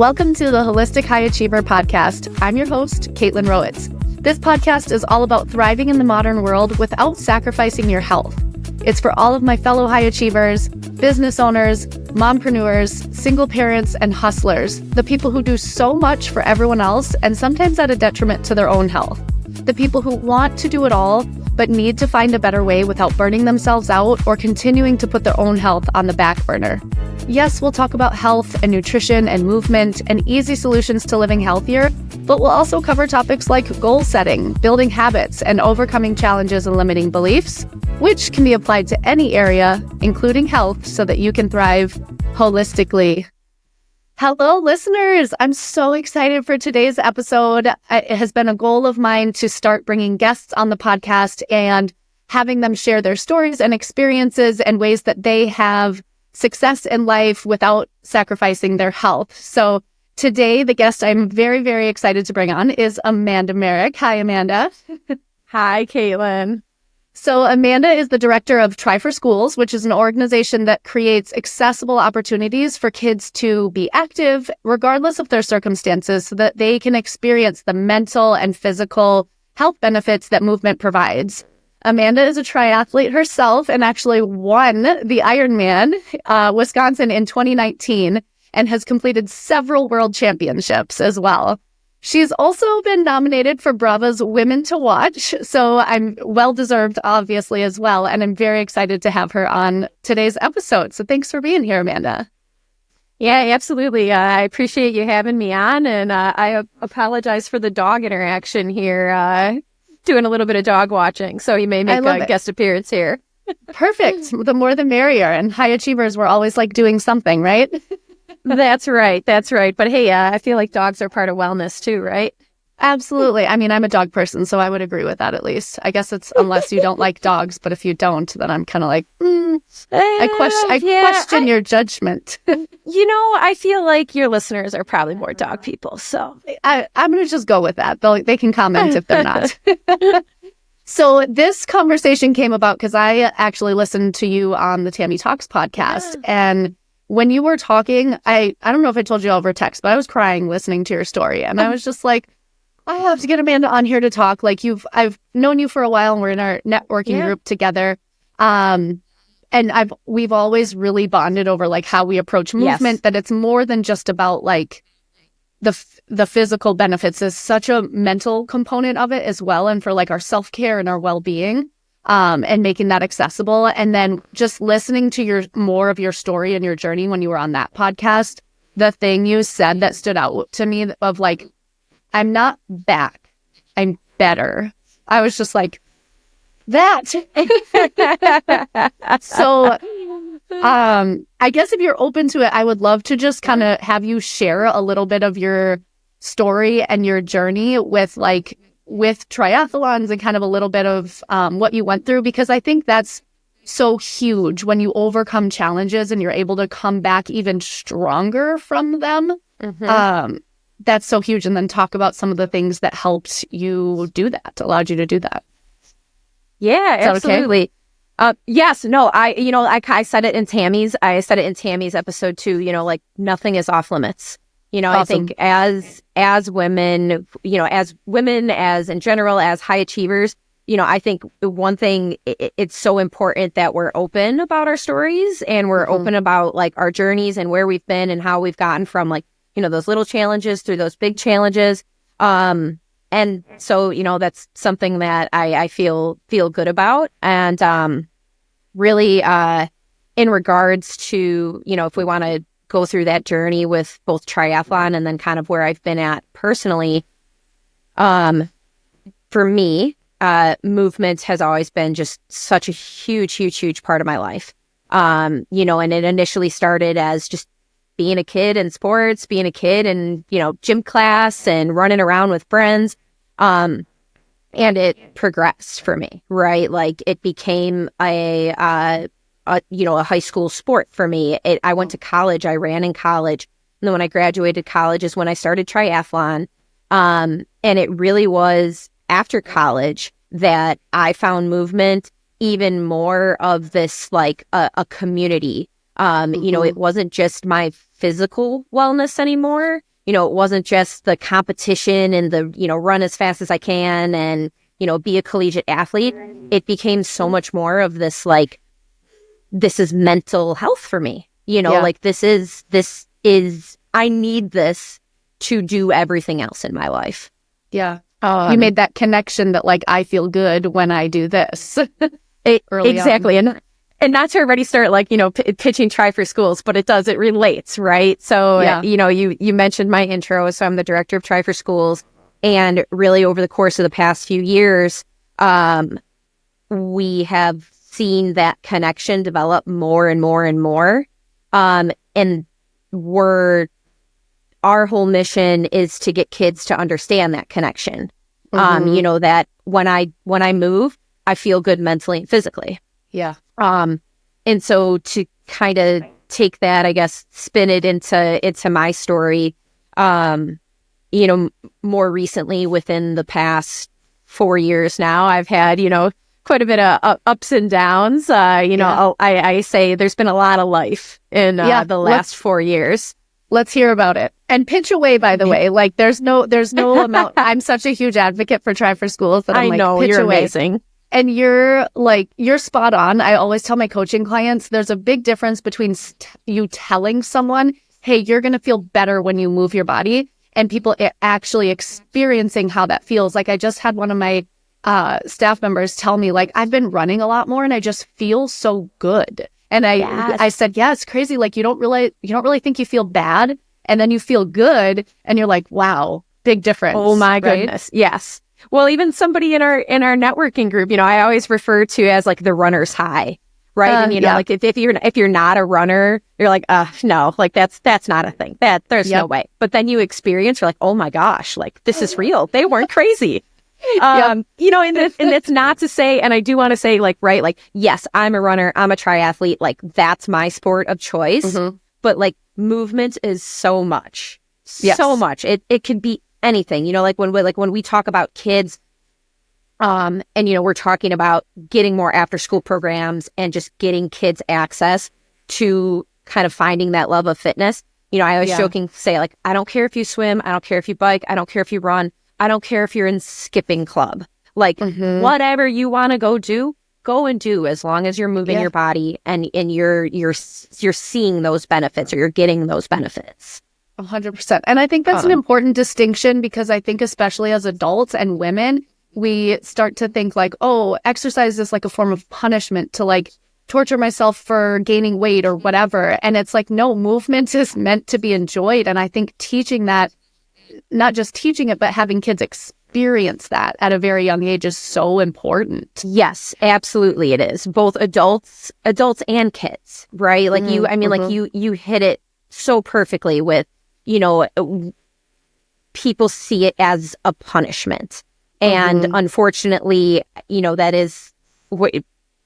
Welcome to the Holistic High Achiever podcast. I'm your host, Kaitlin Rowitz. This podcast is all about thriving in the modern world without sacrificing your health. It's for all of my fellow high achievers, business owners, mompreneurs, single parents, and hustlers, the people who do so much for everyone else and sometimes at a detriment to their own health. The people who want to do it all, but need to find a better way without burning themselves out or continuing to put their own health on the back burner. Yes, we'll talk about health and nutrition and movement and easy solutions to living healthier, but we'll also cover topics like goal setting, building habits, and overcoming challenges and limiting beliefs, which can be applied to any area, including health, so that you can thrive holistically. Hello, listeners. I'm so excited for today's episode. It has been a goal of mine to start bringing guests on the podcast and having them share their stories and experiences and ways that they have success in life without sacrificing their health. So today, the guest I'm very, very excited to bring on is Amanda Marek. Hi, Amanda. Hi, Kaitlin. So Amanda is the director of Try for Schools, which is an organization that creates accessible opportunities for kids to be active, regardless of their circumstances, so that they can experience the mental and physical health benefits that movement provides. Amanda is a triathlete herself and actually won the Ironman Wisconsin in 2019 and has completed several world championships as well. She's also been nominated for Bravo's Women to Watch, so I'm well-deserved, obviously, as well, and I'm very excited to have her on today's episode. So thanks for being here, Amanda. Yeah, absolutely. I appreciate you having me on, and I apologize for the dog interaction here, doing a little bit of dog watching, so you may make a guest appearance here. Perfect. The more the merrier, and high achievers, we're always like doing something, right? That's right. But hey, I feel like dogs are part of wellness too, right? Absolutely. I mean, I'm a dog person, so I would agree with that at least. I guess it's unless you don't like dogs, but if you don't, then I'm kind of like, I question your judgment. I feel like your listeners are probably more dog people, so I'm going to just go with that. They can comment if they're not. So this conversation came about because I actually listened to you on the Tammy Talks podcast, and when you were talking, I don't know if I told you over text, but I was crying listening to your story. And I was just like, I have to get Amanda on here to talk. Like I've known you for a while and we're in our networking group together. And we've always really bonded over like how we approach movement, that it's more than just about like the physical benefits. There's such a mental component of it as well. And for like our self-care and our well-being. And making that accessible. And then just listening to more of your story and your journey when you were on that podcast, the thing you said that stood out to me of like, I'm not back, I'm better. I was just like, that. So, I guess if you're open to it, I would love to just kind of have you share a little bit of your story and your journey with triathlons and kind of a little bit of what you went through, because I think that's so huge when you overcome challenges and you're able to come back even stronger from them. Mm-hmm. That's so huge. And then talk about some of the things that helped you do that, allowed you to do that. Yeah, absolutely. Okay? Yes, no, I said it in Tammy's episode too, like nothing is off limits. Awesome. I think as women, as in general, as high achievers, I think one thing, it's so important that we're open about our stories and we're open about like our journeys and where we've been and how we've gotten from like, those little challenges through those big challenges. And so, that's something that I feel good about. And really, in regards to, if we want to go through that journey with both triathlon and then kind of where I've been at personally. For me, movement has always been just such a huge part of my life. And it initially started as just being a kid in sports, being a kid in, gym class and running around with friends. And it progressed for me, right? Like it became a high school sport for me. I went to college. I ran in college. And then when I graduated college is when I started triathlon. And it really was after college that I found movement even more of this like a community. It wasn't just my physical wellness anymore. it wasn't just the competition and the, run as fast as I can and, be a collegiate athlete. It became so much more of this, like, this is mental health for me, like this is, I need this to do everything else in my life. Yeah. You made that connection that, like, I feel good when I do this. Exactly. On. And not to already start, like, pitching Try for Schools, but it relates, right? So, you mentioned my intro. So I'm the director of Try for Schools. And really over the course of the past few years, we have seen that connection develop more and more and more. And our whole mission is to get kids to understand that connection. That when I move, I feel good mentally and physically. Yeah. And so to kind of take that, I guess, spin it into my story, more recently within the past 4 years now, I've had, quite a bit of ups and downs. I say there's been a lot of life in the last 4 years. Let's hear about it. And pitch away, by the way. Like, there's no amount. I'm such a huge advocate for Try for Schools that I'm pitch you're away. Amazing. And you're spot on. I always tell my coaching clients, there's a big difference between you telling someone, hey, you're going to feel better when you move your body, and people actually experiencing how that feels. Like, I just had one of my staff members tell me, like, I've been running a lot more and I just feel so good. And I said, yeah, it's crazy. Like, you don't really think you feel bad, and then you feel good and you're like, wow, big difference. Oh my goodness. Yes. Well, even somebody in our networking group, I always refer to as like the runner's high, right? And like if you're not a runner, you're like, no, like that's not a thing. There's no way. But then you experience, you're like, oh my gosh, like this is real. They weren't crazy. And it's not to say, and I do want to say, like, right, like, yes, I'm a runner, I'm a triathlete, like that's my sport of choice. But like movement is so much, so much. It can be anything, like when we talk about kids, and we're talking about getting more after school programs and just getting kids access to kind of finding that love of fitness. I always joking say, like, I don't care if you swim, I don't care if you bike, I don't care if you run, I don't care if you're in skipping club, like whatever you want to go and do, as long as you're moving your body and you're seeing those benefits, or you're getting those benefits. 100%. And I think that's an important distinction, because I think especially as adults and women, we start to think like, oh, exercise is like a form of punishment, to like torture myself for gaining weight or whatever. And it's like, no, movement is meant to be enjoyed. And I think teaching that, not just teaching it, but having kids experience that at a very young age is so important. Yes, absolutely it is. Both adults and kids, right? Like you hit it so perfectly with, people see it as a punishment. And unfortunately, that is what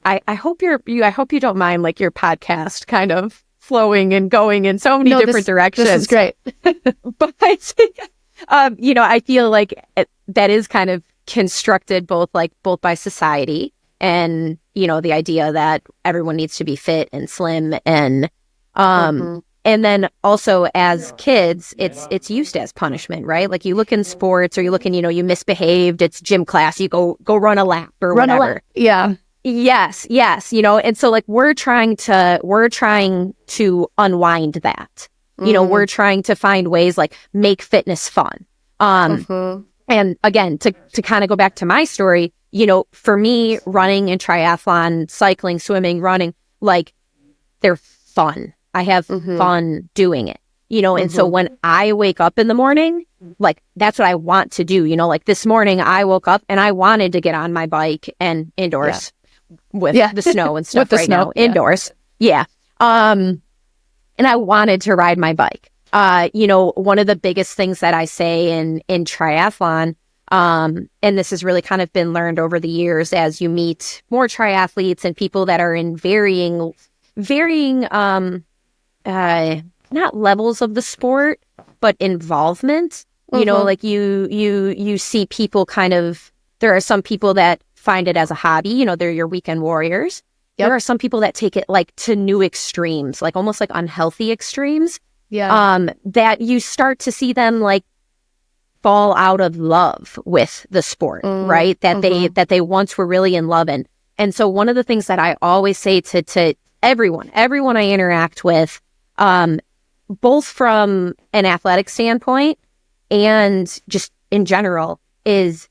I hope you don't mind, like, your podcast kind of flowing and going in so many different directions. This is great. But I feel like that is kind of constructed both by society and, the idea that everyone needs to be fit and slim, and and then also as kids, it's used as punishment, right? Like, you look in sports, or you look in, you misbehaved, it's gym class, you go run a lap or whatever. Yeah. Yes. And so like we're trying to unwind that. We're trying to find ways, like, make fitness fun. And again, to kind of go back to my story, for me, running and triathlon, cycling, swimming, running, like, they're fun. I have fun doing it, and so when I wake up in the morning, like, that's what I want to do. Like this morning I woke up and I wanted to get on my bike and indoors with the snow and stuff now, indoors. Yeah. And I wanted to ride my bike. One of the biggest things that I say in triathlon, and this has really kind of been learned over the years as you meet more triathletes and people that are in varying not levels of the sport, but involvement. Like you see people kind of, there are some people that find it as a hobby, they're your weekend warriors. There are some people that take it like to new extremes, like almost like unhealthy extremes. that you start to see them like fall out of love with the sport, right? That they once were really in love in. And so one of the things that I always say to everyone I interact with, both from an athletic standpoint and just in general, is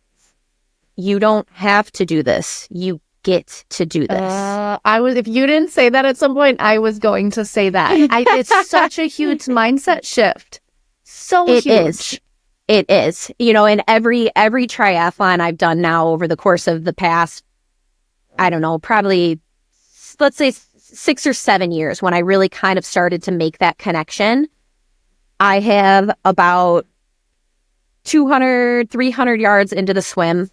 you don't have to do this. You get to do this. If you didn't say that at some point, I was going to say that. It's such a huge mindset shift. So huge. It is. In every triathlon I've done now over the course of the past, I don't know, probably, let's say 6 or 7 years, when I really kind of started to make that connection, I have about 200, 300 yards into the swim.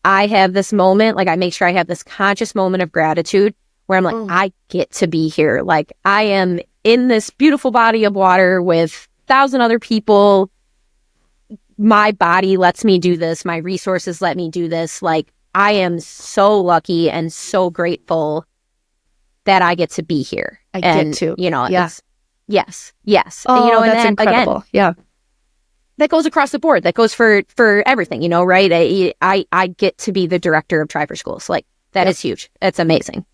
I have this moment, like I make sure I have this conscious moment of gratitude where I'm like, I get to be here. Like I am in this beautiful body of water with 1,000 other people. My body lets me do this. My resources let me do this. Like I am so lucky and so grateful that I get to be here. Get to. Yes. Oh, that's incredible. Again, yeah. That goes across the board. That goes for everything, right? I get to be the director of Tri for Schools. Like that is huge. It's amazing.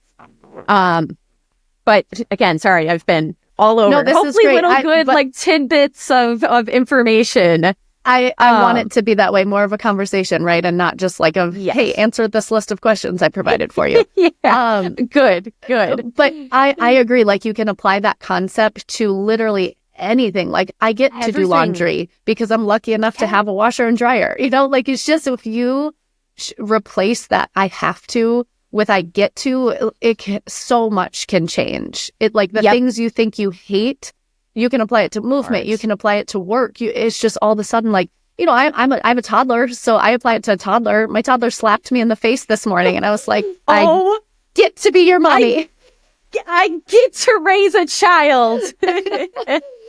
But again, sorry, I've been all over. No, this Hopefully is great. Little good like tidbits of information. I want it to be that way, more of a conversation, right? And not just like hey, answer this list of questions I provided for you. Good. But I agree. Like you can apply that concept to literally anything. Like I get to do laundry because I'm lucky enough to have a washer and dryer. Like it's just, if you replace that I have to with I get to, so much can change. It like the things you think you hate, you can apply it to movement. You can apply it to work. It's just all of a sudden like, I have a toddler, so I apply it to a toddler. My toddler slapped me in the face this morning, and I was like, I get to be your mommy. I get to raise a child.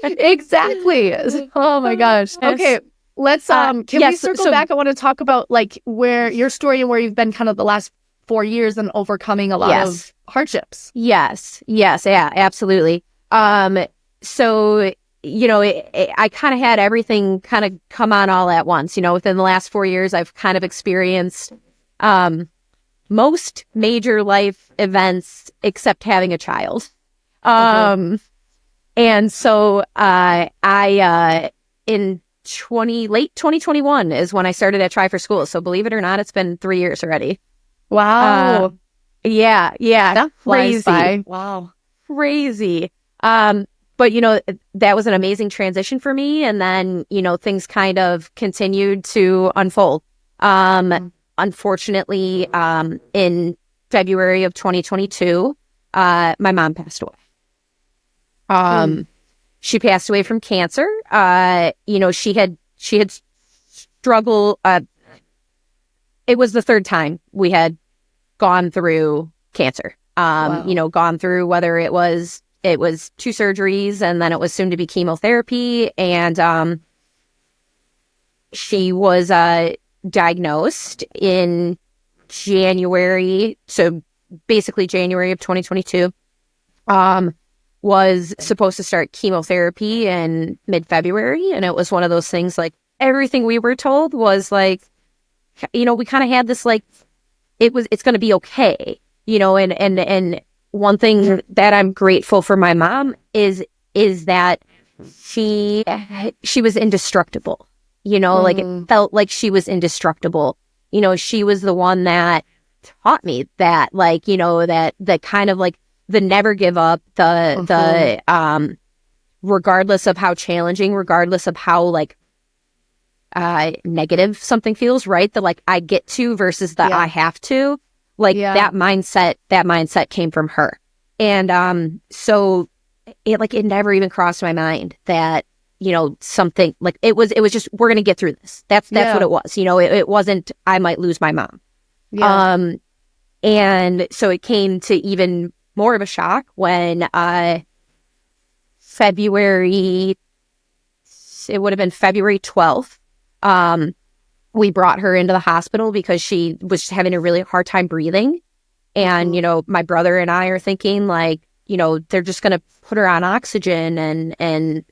Exactly. Oh my gosh. Okay. Let's can we circle back? I want to talk about like where your story and where you've been kind of the last 4 years and overcoming a lot of hardships. Yes. Yeah, absolutely. So, I kind of had everything kind of come on all at once. Within the last 4 years, I've kind of experienced most major life events except having a child. And so I in late 2021 is when I started at Tri for Schools. So believe it or not, it's been 3 years already. Wow. Yeah. That flies crazy. by. Wow. Crazy. But, that was an amazing transition for me. And then, things kind of continued to unfold. Unfortunately, in February of 2022, my mom passed away. She passed away from cancer. She had struggled. It was the third time we had gone through cancer. Gone through whether it was 2 surgeries and then it was soon to be chemotherapy. And she was diagnosed in January. So basically January of 2022. Was supposed to start chemotherapy in mid-February. And it was one of those things like everything we were told was like, we kind of had this like, it's going to be okay. And one thing that I'm grateful for my mom is that she was indestructible, like it felt like she was indestructible. She was the one that taught me that, like, that kind of like the never give up, the regardless of how challenging, regardless of how like negative something feels, right? The like I get to versus the I have to. Like that mindset came from her. And so it never even crossed my mind that, something like it was just, we're going to get through this. That's what it was. It wasn't, I might lose my mom. And so it came to even more of a shock when February 12th, we brought her into the hospital because she was having a really hard time breathing. And, my brother and I are thinking like, they're just going to put her on oxygen and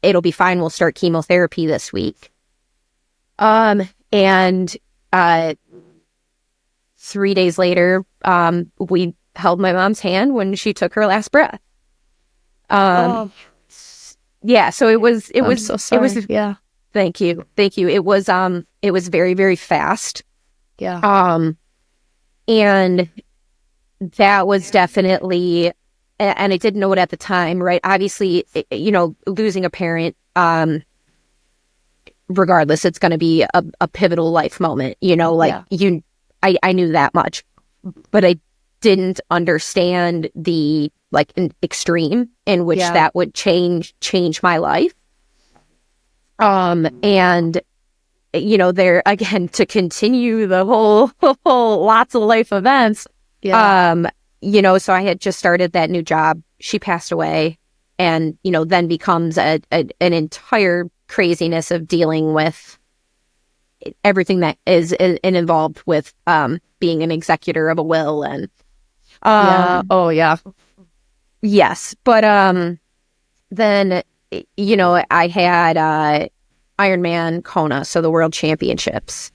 it'll be fine. We'll start chemotherapy this week. And 3 days later, we held my mom's hand when she took her last breath. Yeah, so it was so sorry. Yeah. Thank you. It was very, very fast. Yeah. And that was definitely, and I didn't know it at the time, right? Obviously, losing a parent, regardless, it's going to be a pivotal life moment, I knew that much, but I didn't understand the extreme in which that would change my life. And there again, to continue the whole lots of life events. So I had just started that new job. She passed away, and then becomes an entire craziness of dealing with everything that is involved with being an executor of a will and yes, but then I had Ironman Kona, so the World Championships,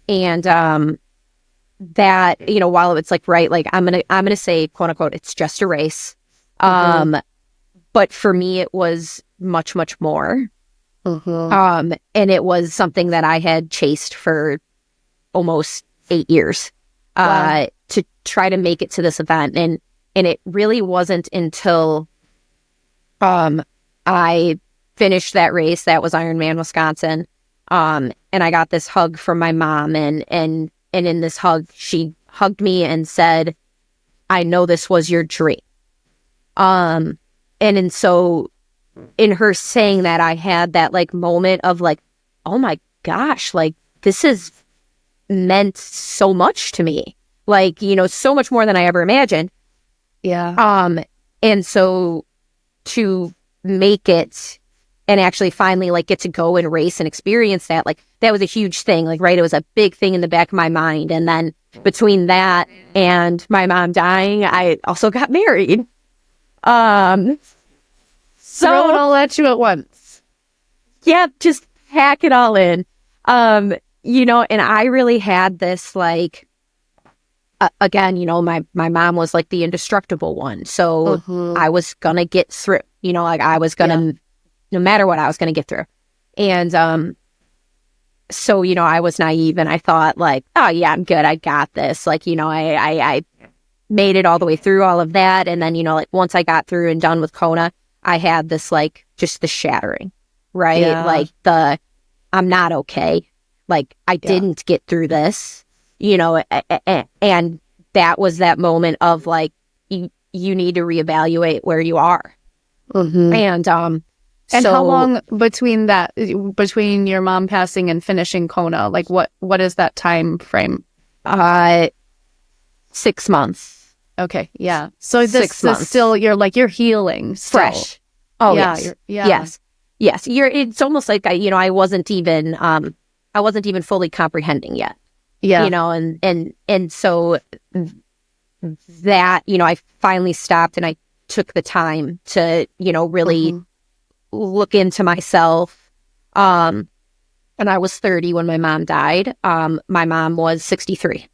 and that while it's I'm gonna say, quote unquote, it's just a race, but for me it was much more. And it was something that I had chased for almost 8 years to try to make it to this event, and it really wasn't until I finished that race, that was Ironman Wisconsin, and I got this hug from my mom, and in this hug she hugged me and said, "I know this was your dream." And so in her saying that, I had that moment of oh my gosh, this has meant so much to me, so much more than I ever imagined. And so to make it and actually finally get to go and race and experience that, that was a huge thing, right? It was a big thing in the back of my mind. And then between that and my mom dying, I also got married. So throw it all at you at once. Yeah, just pack it all in. And I really had this again, my mom was the indestructible one. So I was gonna get through, I was gonna, no matter what, I was gonna get through. And so, I was naive and I thought oh yeah, I'm good. I got this. I made it all the way through all of that. And then, once I got through and done with Kona, I had this just the shattering, right? Yeah. I'm not okay. I didn't get through this, and that was that moment of you need to reevaluate where you are. And and how long between your mom passing and finishing Kona? What is that time frame? 6 months. Okay, yeah. So this is still, you're healing still. Fresh. Oh yeah, yes. It's almost I wasn't even fully comprehending yet. Yeah. And so that, I finally stopped and I took the time to, really look into myself. And I was 30 when my mom died. My mom was 63.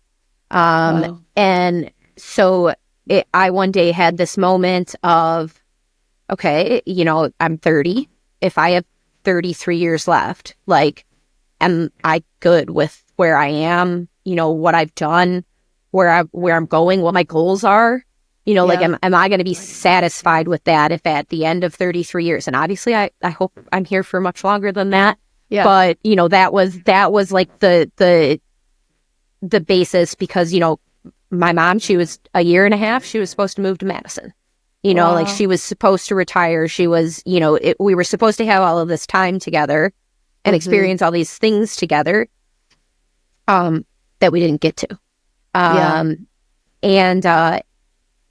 Wow. And so I one day had this moment of, okay, I'm 30. If I have 33 years left, am I good with where I am? What I've done, where I'm going, what my goals are? Am I going to be satisfied with that if at the end of 33 years, and obviously I hope I'm here for much longer than that. Yeah. But, that was the basis, because, my mom, she was a year and a half, she was supposed to move to Madison. Wow. She was supposed to retire. She was, we were supposed to have all of this time together and experience all these things together, that we didn't get to. And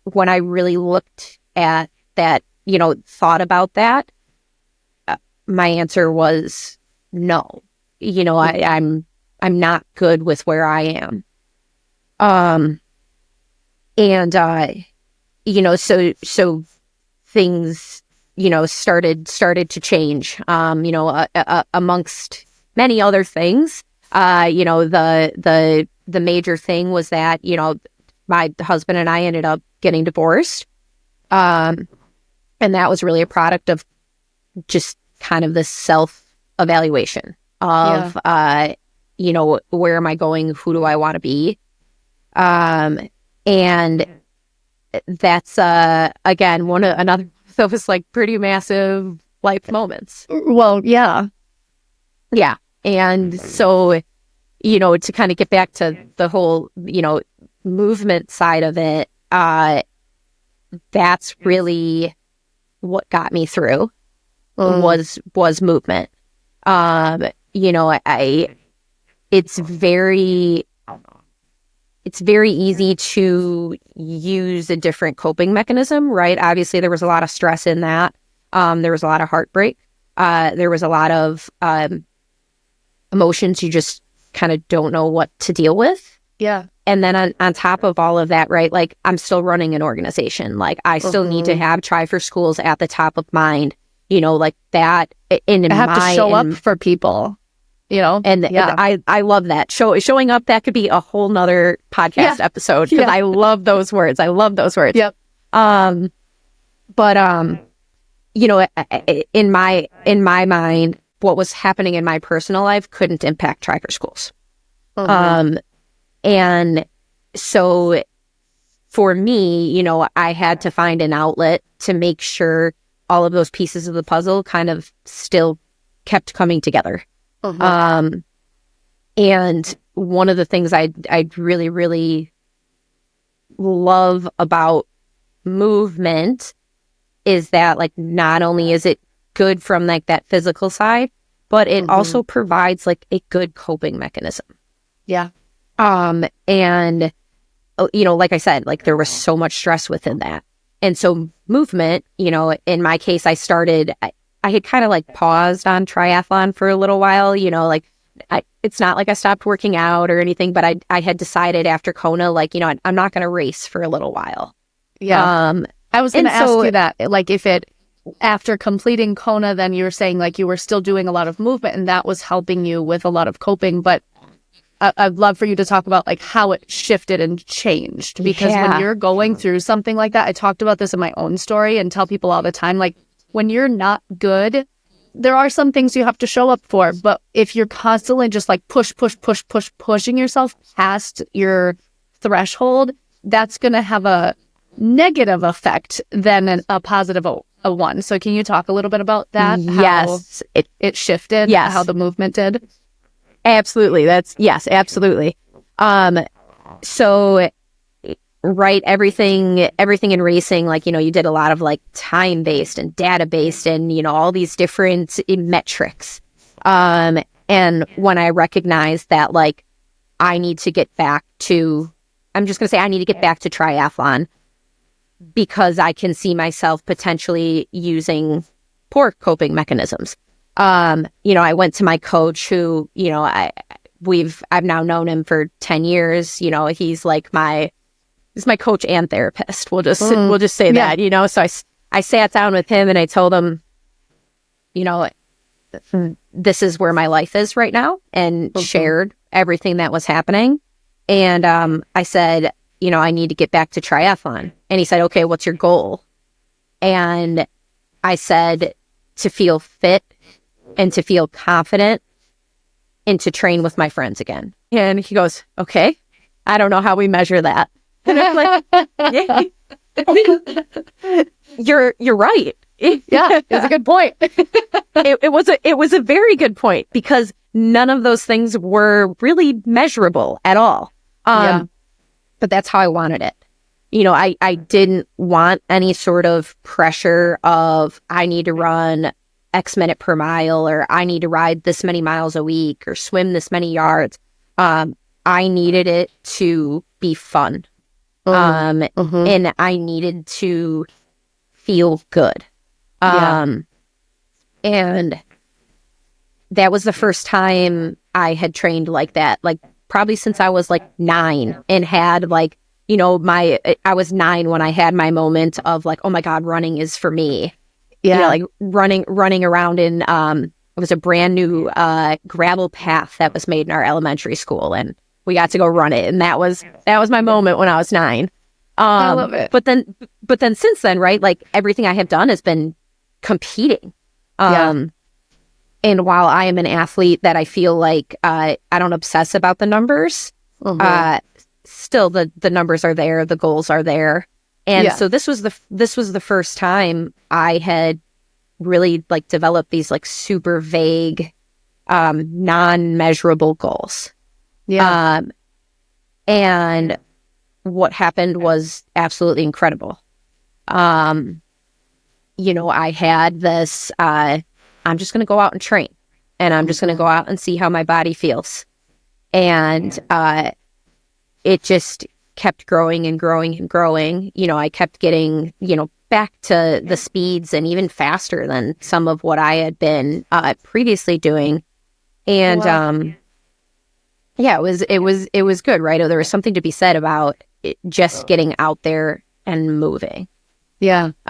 when I really looked at that, thought about that, my answer was no. I'm not good with where I am. And so things, started to change, amongst many other things. The major thing was that, my husband and I ended up getting divorced. And that was really a product of just kind of this self-evaluation of, where am I going? Who do I want to be? And that's, again, another of those like pretty massive life moments. Well, yeah. Yeah. And so, to kind of get back to the whole, movement side of it, that's really what got me through was movement. It's very easy to use a different coping mechanism, right? Obviously, there was a lot of stress in that. There was a lot of heartbreak. There was a lot of emotions you just kind of don't know what to deal with. Yeah. And then on top of all of that, right, like I'm still running an organization. Like I still need to have Try for Schools at the top of mind, like that. I have to show up for people, And I love that. Showing up, that could be a whole nother podcast episode because I love those words. Yep. But in my mind, what was happening in my personal life couldn't impact Try for Schools. And so for me, I had to find an outlet to make sure all of those pieces of the puzzle kind of still kept coming together. And one of the things I really, really love about movement is that, like, not only is it good from like that physical side, but it also provides like a good coping mechanism. Yeah. And like I said, like there was so much stress within that. And so movement, in my case, I had kind of like paused on triathlon for a little while, it's not like I stopped working out or anything, but I had decided after Kona, like, I'm not going to race for a little while. Yeah. I was going to ask you that, like, if after completing Kona, then you were saying like you were still doing a lot of movement and that was helping you with a lot of coping, but I'd love for you to talk about like how it shifted and changed, because when you're going through something like that, I talked about this in my own story and tell people all the time, like when you're not good, there are some things you have to show up for, but if you're constantly just like pushing yourself past your threshold, that's going to have a negative effect than a positive one. So can you talk a little bit about that? Yes. How it shifted, how the movement did? Absolutely. Absolutely. So, right, everything in racing, like, you did a lot of like time-based and data-based and, all these different metrics. And when I recognized that, like, I need to get back to triathlon because I can see myself potentially using poor coping mechanisms. I went to my coach who, I've now known him for 10 years. He's my coach and therapist. We'll just say that, so I sat down with him and I told him, this is where my life is right now, and shared everything that was happening. And, I said, I need to get back to triathlon. And he said, okay, what's your goal? And I said, to feel fit and to feel confident and to train with my friends again. And he goes, okay, I don't know how we measure that. And I'm like, you're right. Yeah, it's a good point. It was a very good point, because none of those things were really measurable at all. But that's how I wanted it. I didn't want any sort of pressure of I need to run X minute per mile, or I need to ride this many miles a week, or swim this many yards. I needed it to be fun. And I needed to feel good. And that was the first time I had trained like that, like probably since I was like 9, and had like I was 9 when I had my moment of like, oh my God, running is for me. Yeah. Like running around in, it was a brand new gravel path that was made in our elementary school, and we got to go run it. And that was my moment when I was 9. I love it. But then since then, right, like everything I have done has been competing. And while I am an athlete that I feel like I don't obsess about the numbers, still the numbers are there, the goals are there. And so this was the first time I had really like developed these like super vague, non-measurable goals. And what happened was absolutely incredible. I had this, I'm just going to go out and train, and I'm just going to go out and see how my body feels. And it just kept growing and growing and growing. I kept getting, back to the speeds and even faster than some of what I had been previously doing. And it was good, right? There was something to be said about it just getting out there and moving. So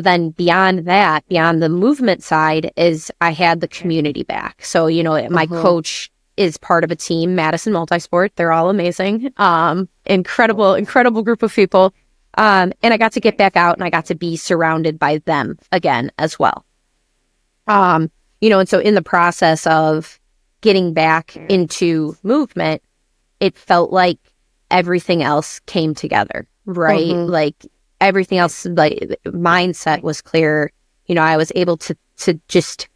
then beyond that, beyond the movement side, is I had the community back. So, my coach is part of a team, Madison Multisport. They're all amazing. Incredible group of people. And I got to get back out, and I got to be surrounded by them again as well. And so in the process of getting back into movement, it felt like everything else came together, right? Like everything else, like mindset was clear. I was able to just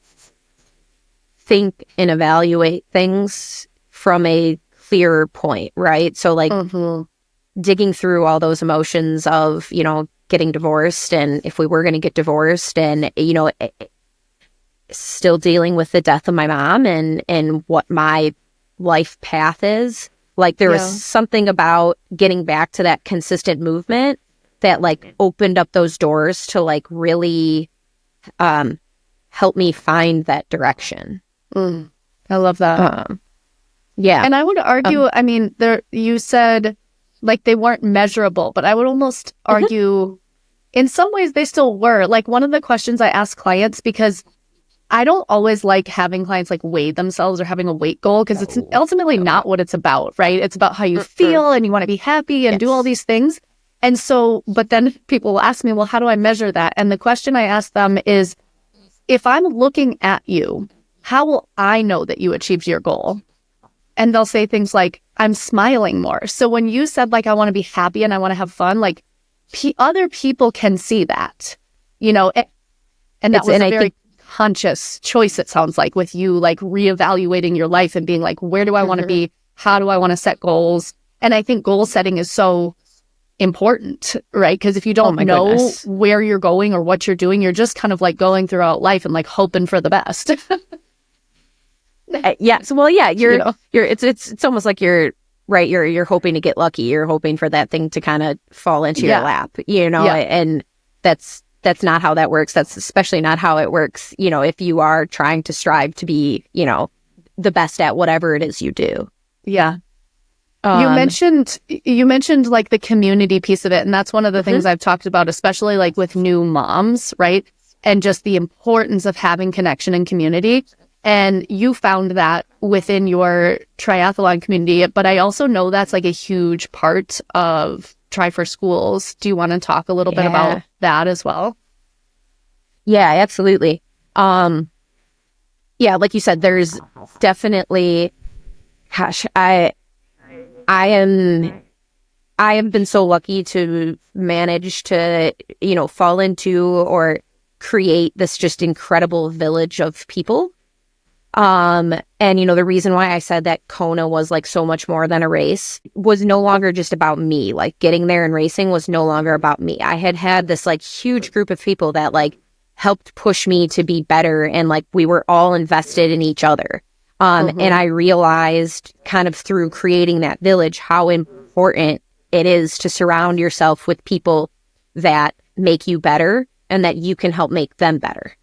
think and evaluate things from a clearer point, right? So like digging through all those emotions of, getting divorced, and if we were going to get divorced, and, still dealing with the death of my mom and what my life path is. Like there was something about getting back to that consistent movement that like opened up those doors to like really help me find that direction. I love that. And I would argue, you said like they weren't measurable, but I would almost argue in some ways they still were. Like one of the questions I ask clients, because I don't always like having clients like weigh themselves or having a weight goal, because it's ultimately not what it's about, right? It's about how you feel, and you want to be happy and do all these things. And so, but then people will ask me, well, how do I measure that? And the question I ask them is, if I'm looking at you, how will I know that you achieved your goal? And they'll say things like, I'm smiling more. So when you said like, I want to be happy and I want to have fun, like other people can see that, and that was a very conscious choice, it sounds like, with you like reevaluating your life and being like, where do I want to be? How do I want to set goals? And I think goal setting is so important, right? Because if you don't know where you're going or what you're doing, you're just kind of like going throughout life and like hoping for the best. It's almost like you're right. You're hoping to get lucky. You're hoping for that thing to kind of fall into your lap, and that's not how that works. That's especially not how it works, if you are trying to strive to be, the best at whatever it is you do. You mentioned like the community piece of it. And that's one of the things I've talked about, especially like with new moms, right? And just the importance of having connection and community. And you found that within your triathlon community, but I also know that's like a huge part of Tri for Schools. Do you want to talk a little bit about that as well? Yeah, absolutely. Like you said, there's definitely, I have been so lucky to manage to, fall into or create this just incredible village of people. And, the reason why I said that Kona was like so much more than a race was no longer just about me. Like getting there and racing was no longer about me. I had this like huge group of people that like helped push me to be better. And like, we were all invested in each other. And I realized kind of through creating that village, how important it is to surround yourself with people that make you better and that you can help make them better.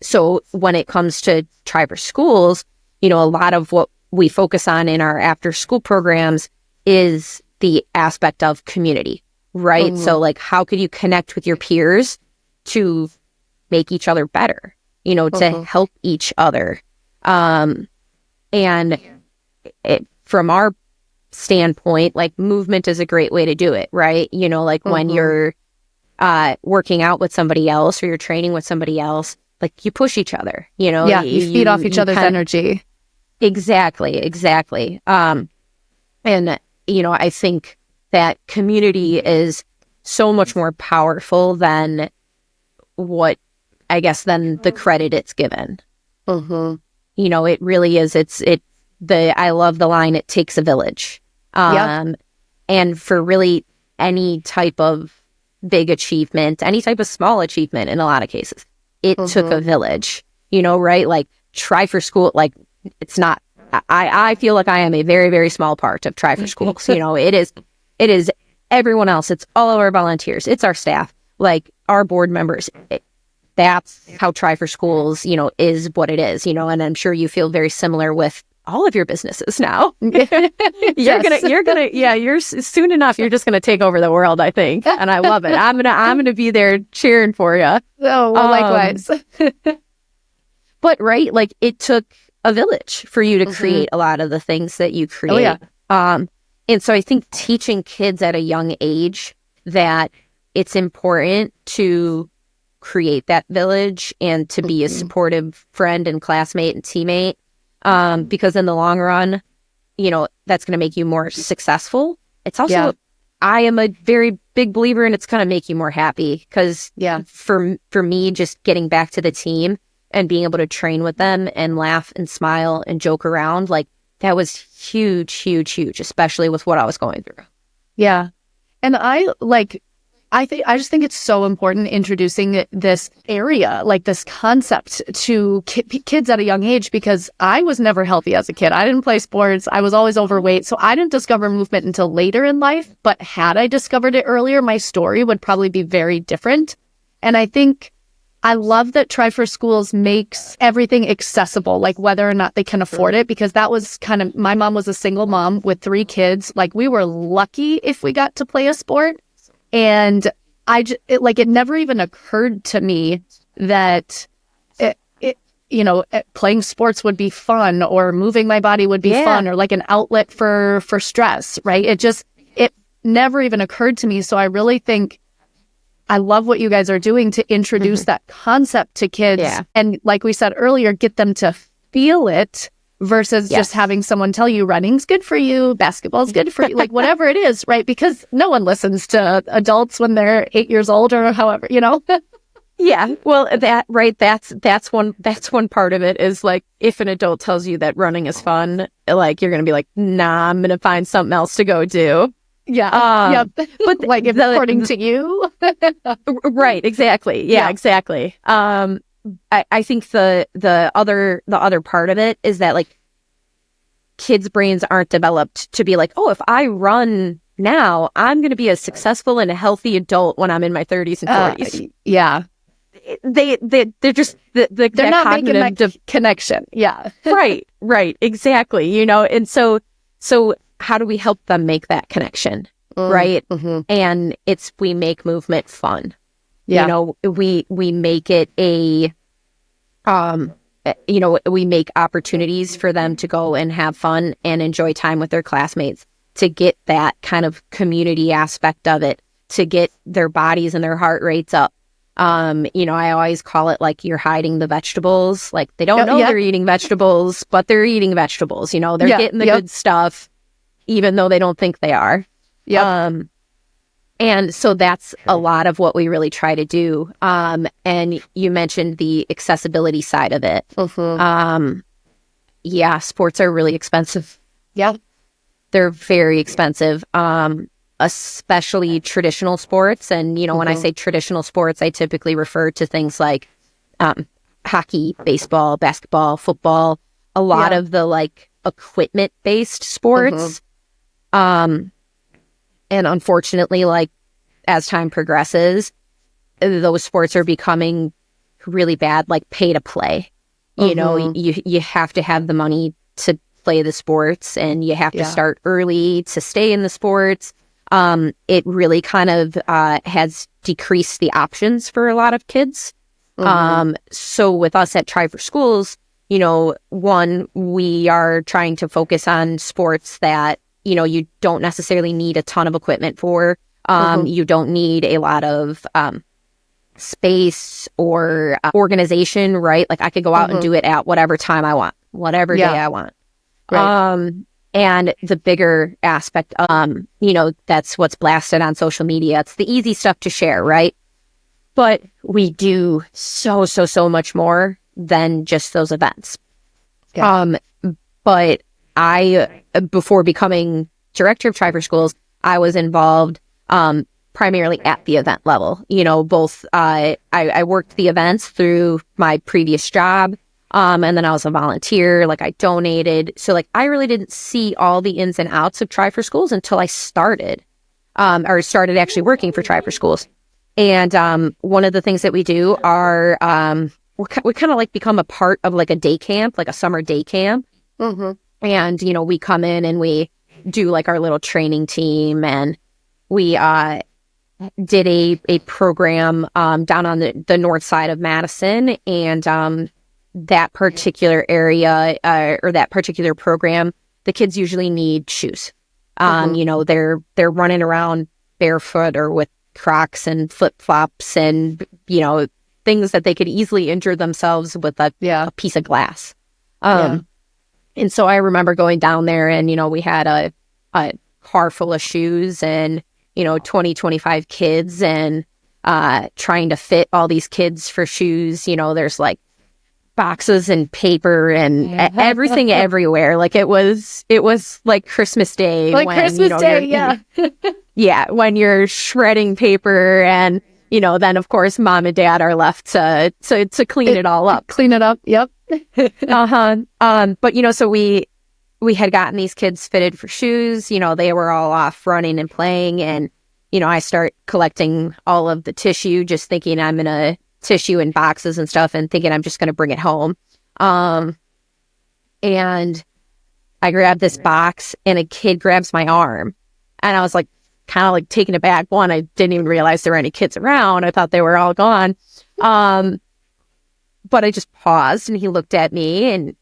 So when it comes to Tri for Schools, a lot of what we focus on in our after school programs is the aspect of community, right? So like, how could you connect with your peers to make each other better, to help each other? And from our standpoint, like movement is a great way to do it, right? Like when you're working out with somebody else or you're training with somebody else, like you push each other, you feed off each other's energy. Exactly. And I think that community is so much more powerful than the credit it's given. It really is. I love the line, it takes a village. And for really any type of big achievement, any type of small achievement in a lot of cases, it took a village, right? Like Try for School, like it's not, I feel like I am a very, very small part of Try for Schools. It is everyone else. It's all of our volunteers. It's our staff, like our board members. That's how Try for Schools, is what it is, and I'm sure you feel very similar with all of your businesses now. You're soon enough, you're just gonna take over the world, I think. And I love it. I'm gonna be there cheering for you. Oh, well, likewise. But right, like it took a village for you to create a lot of the things that you create. Oh, yeah. And so I think teaching kids at a young age that it's important to create that village and to be a supportive friend and classmate and teammate, because in the long run, that's going to make you more successful. It's also, I am a very big believer in it's going to make you more happy, because for me, just getting back to the team and being able to train with them and laugh and smile and joke around, like that was huge, especially with what I was going through. Yeah. And I just think it's so important introducing this area, like this concept to kids at a young age, because I was never healthy as a kid. I didn't play sports. I was always overweight. So I didn't discover movement until later in life. But had I discovered it earlier, my story would probably be very different. And I think I love that Try for Schools makes everything accessible, like whether or not they can afford it, because that was kind of, my mom was a single mom with 3 kids. Like we were lucky if we got to play a sport. And it never even occurred to me that playing sports would be fun, or moving my body would be fun, or like an outlet for stress, right? It never even occurred to me. So I really think I love what you guys are doing to introduce that concept to kids. Yeah. And like we said earlier, get them to feel it versus just having someone tell you running's good for you, basketball's good for you, like whatever it is, right? Because no one listens to adults when they're 8 years old or however, Yeah. Well, that's one part of it, is like, if an adult tells you that running is fun, like you're going to be like, nah, I'm going to find something else to go do. Yeah. But like according to you. Right. Exactly. Yeah. Exactly. I think the other part of it is that like kids' brains aren't developed to be like, oh, if I run now, I'm going to be a successful and a healthy adult when I'm in my 30s and 40s. Yeah. They're just they're not making that connection. Yeah. Right. Exactly. And so how do we help them make that connection? Right. And we make movement fun. Yeah. We make it we make opportunities for them to go and have fun and enjoy time with their classmates, to get that kind of community aspect of it, to get their bodies and their heart rates up. I always call it like you're hiding the vegetables. Like they don't know they're eating vegetables, but they're eating vegetables. They're getting the good stuff, even though they don't think they are. Yeah. And so that's a lot of what we really try to do. And you mentioned the accessibility side of it. Sports are really expensive. Yeah. They're very expensive, especially traditional sports. And, when I say traditional sports, I typically refer to things like hockey, baseball, basketball, football, a lot of the like equipment-based sports. And unfortunately, like as time progresses, those sports are becoming really bad, like pay to play. You have to have the money to play the sports, and you have to start early to stay in the sports. It really kind of has decreased the options for a lot of kids. So with us at Try for Schools, one, we are trying to focus on sports that, you don't necessarily need a ton of equipment for. You don't need a lot of space or organization, right? Like I could go out and do it at whatever time I want, whatever day I want. Right. And the bigger aspect, that's what's blasted on social media. It's the easy stuff to share, right? But we do so much more than just those events. Yeah. But I, before becoming director of Try for Schools, I was involved primarily at the event level. Both I worked the events through my previous job, and then I was a volunteer. Like I donated, so like I really didn't see all the ins and outs of Try for Schools until I started actually working for Try for Schools. And one of the things that we do are we kind of like become a part of like a day camp, like a summer day camp. And we come in and we do like our little training team, and we did a program down on the north side of Madison, and that particular area or that particular program, the kids usually need shoes. They're running around barefoot or with Crocs and flip-flops and things that they could easily injure themselves with a piece of glass. And so I remember going down there, and we had a car full of shoes and 20-25 kids, and trying to fit all these kids for shoes. There's like boxes and paper and everything everywhere. Like it was like Christmas Day. Like Christmas Day, yeah, when you're shredding paper, and then of course mom and dad are left to clean it all up. Clean it up. Yep. But so we had gotten these kids fitted for shoes. They were all off running and playing, and I start collecting all of the tissue, just thinking I'm gonna tissue in boxes and stuff, and thinking I'm just gonna bring it home. And I grab this box, and a kid grabs my arm, and I was like, kind of like taken aback. One, I didn't even realize there were any kids around. I thought they were all gone. But I just paused, and he looked at me, and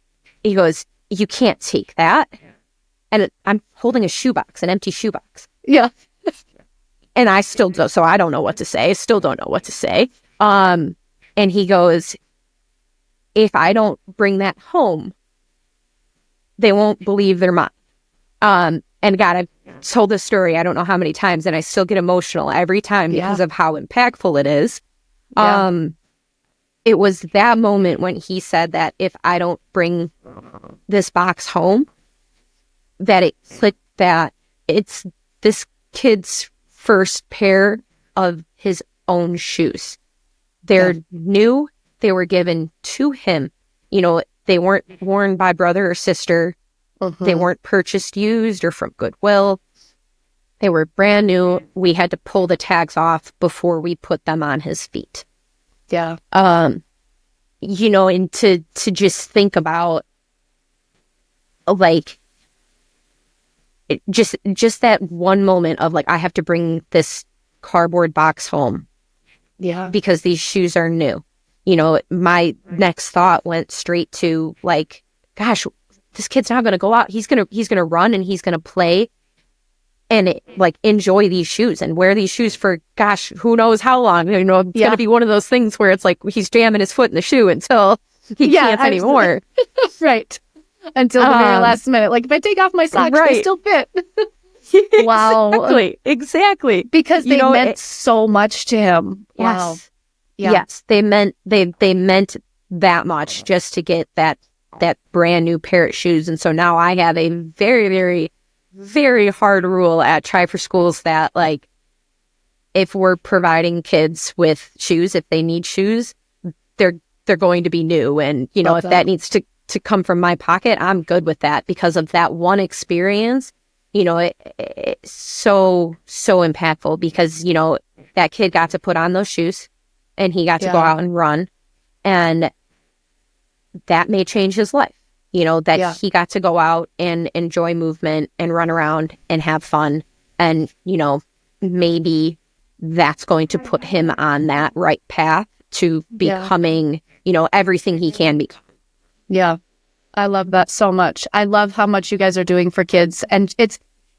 he goes, "You can't take that." And I'm holding a shoebox, an empty shoebox. Yeah. And I still don't, so I don't know what to say. I still don't know what to say. And he goes, "If I don't bring that home, they won't believe they're mine." And God, I've told this story I don't know how many times, and I still get emotional every time because of how impactful it is. It was that moment when he said that if I don't bring this box home, that it clicked that it's this kid's first pair of his own shoes. They're new. They were given to him. They weren't worn by brother or sister. They weren't purchased used or from Goodwill. They were brand new. We had to pull the tags off before we put them on his feet. Yeah. And to just think about like just that one moment of like, I have to bring this cardboard box home. Yeah. Because these shoes are new. My next thought went straight to like, gosh, this kid's not going to go out. He's going to run, and he's going to play and enjoy these shoes and wear these shoes for, gosh, who knows how long. It's going to be one of those things where it's like he's jamming his foot in the shoe until he can't anymore. Right. Until the very last minute. Like if I take off my socks, they still fit. Wow. Exactly. Because they meant so much to him. Yes. Wow. Yeah. Yes. They meant that much just to get that brand new pair of shoes. And so now I have a very, very, very hard rule at Try for Schools that like, if we're providing kids with shoes, if they need shoes, they're going to be new. And, if that needs to come from my pocket, I'm good with that because of that one experience. It's so impactful because, that kid got to put on those shoes and he got to go out and run, and that may change his life. that he got to go out and enjoy movement and run around and have fun. And, maybe that's going to put him on that right path to becoming, everything he can become. Yeah. I love that so much. I love how much you guys are doing for kids. And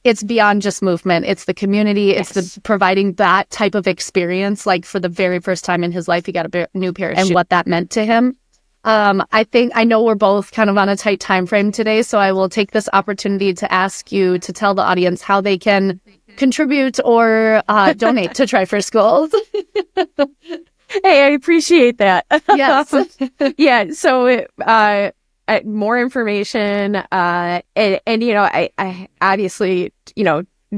it's beyond just movement. It's the community. It's the providing that type of experience. Like for the very first time in his life, he got a new pair of shoes and what that meant to him. I know we're both kind of on a tight time frame today, so I will take this opportunity to ask you to tell the audience how they can contribute or donate to Try for Schools. Hey, I appreciate that. Yes. Yeah. So, more information, and I obviously,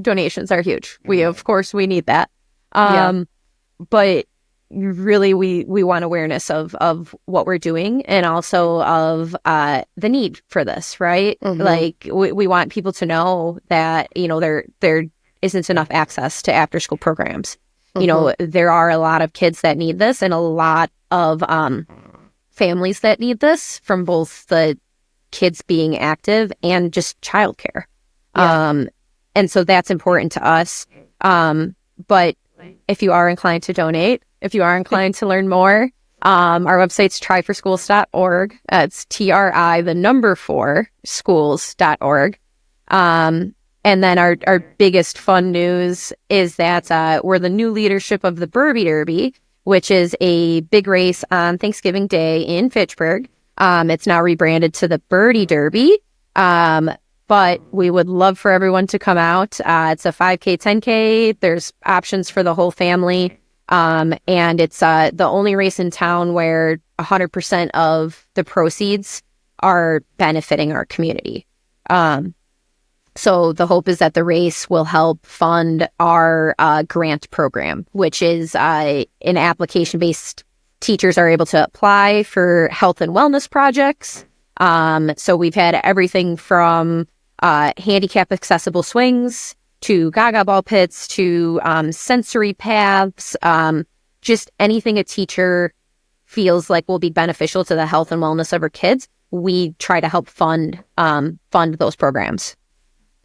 donations are huge. Of course we need that. But really we want awareness of what we're doing and also of the need for this, right? Mm-hmm. Like we want people to know that, there isn't enough access to after school programs. Mm-hmm. There are a lot of kids that need this and a lot of families that need this from both the kids being active and just childcare. Yeah. And so that's important to us. But if you are inclined to donate, if you are inclined to learn more, our website's tryforschools.org. It's TRI4 schools.org. And then our biggest fun news is that we're the new leadership of the Birdie Derby, which is a big race on Thanksgiving Day in Fitchburg. It's now rebranded to the Birdie Derby. But we would love for everyone to come out. It's a 5K, 10K. There's options for the whole family. And it's the only race in town where 100% of the proceeds are benefiting our community. So the hope is that the race will help fund our grant program, which is an application-based. Teachers are able to apply for health and wellness projects. So we've had everything from handicap accessible swings to gaga ball pits to sensory paths, just anything a teacher feels like will be beneficial to the health and wellness of her kids. We try to help fund those programs.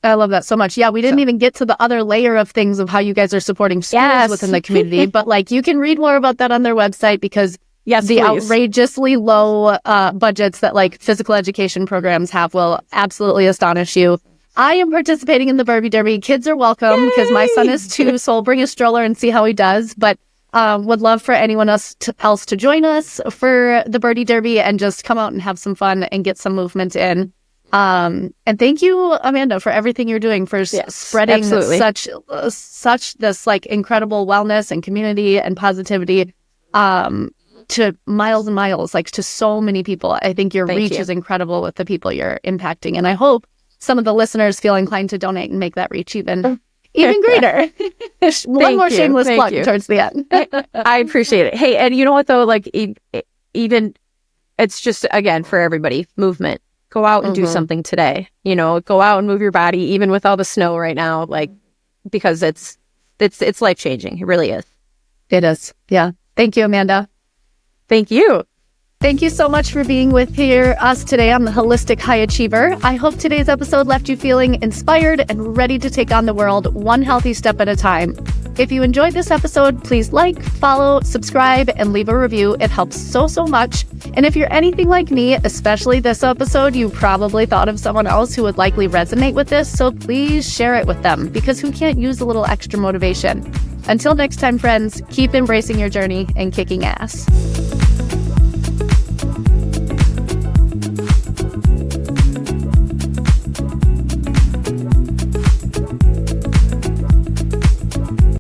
I love that so much. Yeah, we didn't even get to the other layer of things of how you guys are supporting schools within the community, but you can read more about that on their website because the outrageously low budgets that physical education programs have will absolutely astonish you. I am participating in the Birdie Derby. Kids are welcome because my son is 2, so I'll bring a stroller and see how he does. But would love for anyone else to join us for the Birdie Derby and just come out and have some fun and get some movement in. And thank you, Amanda, for everything you're doing for spreading such this incredible wellness and community and positivity to miles and miles, to so many people. I think your reach is incredible with the people you're impacting, and I hope some of the listeners feel inclined to donate and make that reach even greater. One more shameless plug towards the end. I appreciate it. Hey, and you know what though? Even it's just again for everybody, movement. Go out and do something today. Go out and move your body, even with all the snow right now. Because it's life changing. It really is. It is. Yeah. Thank you, Amanda. Thank you. Thank you so much for being with us today on the Holistic High Achiever. I hope today's episode left you feeling inspired and ready to take on the world one healthy step at a time. If you enjoyed this episode, please follow, subscribe, and leave a review. It helps so much. And if you're anything like me, especially this episode, you probably thought of someone else who would likely resonate with this, so please share it with them because who can't use a little extra motivation? Until next time, friends, keep embracing your journey and kicking ass.